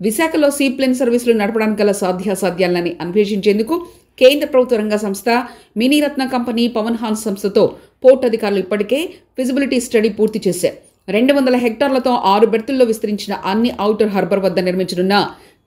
విశాఖలో సీప్లేన్ సర్వీసులు నడపడానికి గల సాధ్యాసాధ్యాలని అన్వేషించేందుకు కేంద్ర ప్రభుత్వ రంగ సంస్థ మినీరత్న కంపెనీ పవన్ హాన్స్ సంస్థతో పోర్ట్ అధికారులు ఇప్పటికే ఫిజిబిలిటీ స్టడీ పూర్తి చేశారు. 200 హెక్టార్లతో 6 బెర్తుల్లో విస్తరించిన అన్ని ఔటర్ హార్బర్ వద్ద నిర్మించనున్న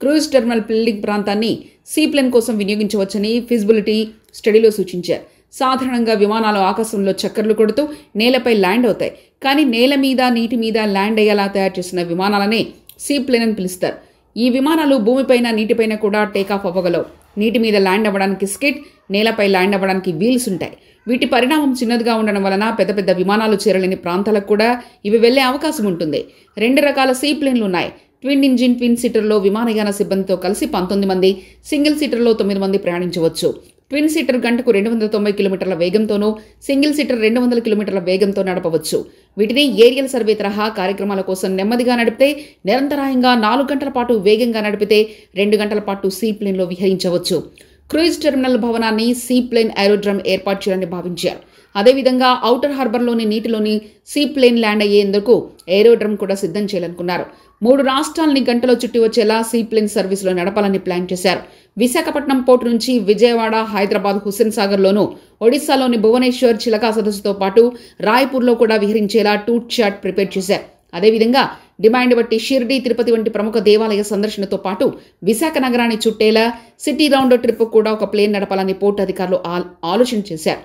క్రూజ్ టెర్మినల్ బిల్డింగ్ ప్రాంతాన్ని సీప్లేన్ కోసం వినియోగించవచ్చని ఫిజిబిలిటీ స్టడీలో సూచించారు. సాధారణంగా విమానాలు ఆకాశంలో చక్కర్లు కొడుతూ నేలపై ల్యాండ్ అవుతాయి. కానీ నేల మీద, నీటి మీద ల్యాండ్ అయ్యేలా తయారు చేసిన విమానాలనే సీప్లేన్ అని పిలుస్తారు. ఈ విమానాలు భూమిపైన, నీటిపైన కూడా టేకాఫ్ అవ్వగలవు. నీటి మీద ల్యాండ్ అవ్వడానికి స్కిడ్, నేలపై ల్యాండ్ అవ్వడానికి వీల్స్ ఉంటాయి. వీటి పరిణామం చిన్నదిగా ఉండడం వలన పెద్ద పెద్ద విమానాలు చేరలేని ప్రాంతాలకు కూడా ఇవి వెళ్లే అవకాశం ఉంటుంది. 2 రకాల సీప్లేన్లు ఉన్నాయి. ట్విన్ ఇంజిన్ ట్విన్ సీటర్లో విమానయాన సిబ్బందితో కలిసి 19 మంది, సింగిల్ సీటర్లో 9 మంది ప్రయాణించవచ్చు. ట్విన్ సీటర్ గంటకు 290 కిలోమీటర్ల వేగంతోనూ, సింగిల్ సీటర్ 200 కిలోమీటర్ల వేగంతో నడపవచ్చు. వీటిని ఏరియల్ సర్వే తరహా కార్యక్రమాల కోసం నెమ్మదిగా నడిపితే, నిరంతరాయంగా 4 గంటల పాటు వేగంగా నడిపితే 2 గంటల పాటు సీప్లేన్లో విహరించవచ్చు. క్రూయిజ్ టెర్మినల్ భవనాన్ని సీప్లేన్ ఏరోడ్రమ్ ఏర్పాటు చేయాలని భావించారు. అదేవిధంగా ఔటర్ హార్బర్లోని నీటిలోని సీప్లేన్ ల్యాండ్ అయ్యేందుకు ఏరోడ్రమ్ కూడా సిద్ధం చేయాలనుకున్నారు. 3 రాష్ట్రాలని గంటలో చుట్టి వచ్చేలా సీప్లేన్ సర్వీసులో నడపాలని ప్లాన్ చేశారు. విశాఖపట్నం పోర్టు నుంచి విజయవాడ, హైదరాబాద్, హుస్సేన్ సాగర్లోనూ, ఒడిశాలోని భువనేశ్వర్, చిలకా సదస్సుతో పాటు రాయ్పూర్లో కూడా విహరించేలా టూర్ చార్ట్ ప్రిపేర్ చేశారు. అదేవిధంగా డిమాండ్ బట్టి షిర్డీ, తిరుపతి వంటి ప్రముఖ దేవాలయ సందర్శనతో పాటు విశాఖ నగరాన్ని చుట్టేలా సిటీ రౌండ్ ట్రిప్ కూడా ఒక ప్లేన్ నడపాలని పోర్టు అధికారులు ఆలోచన చేశారు.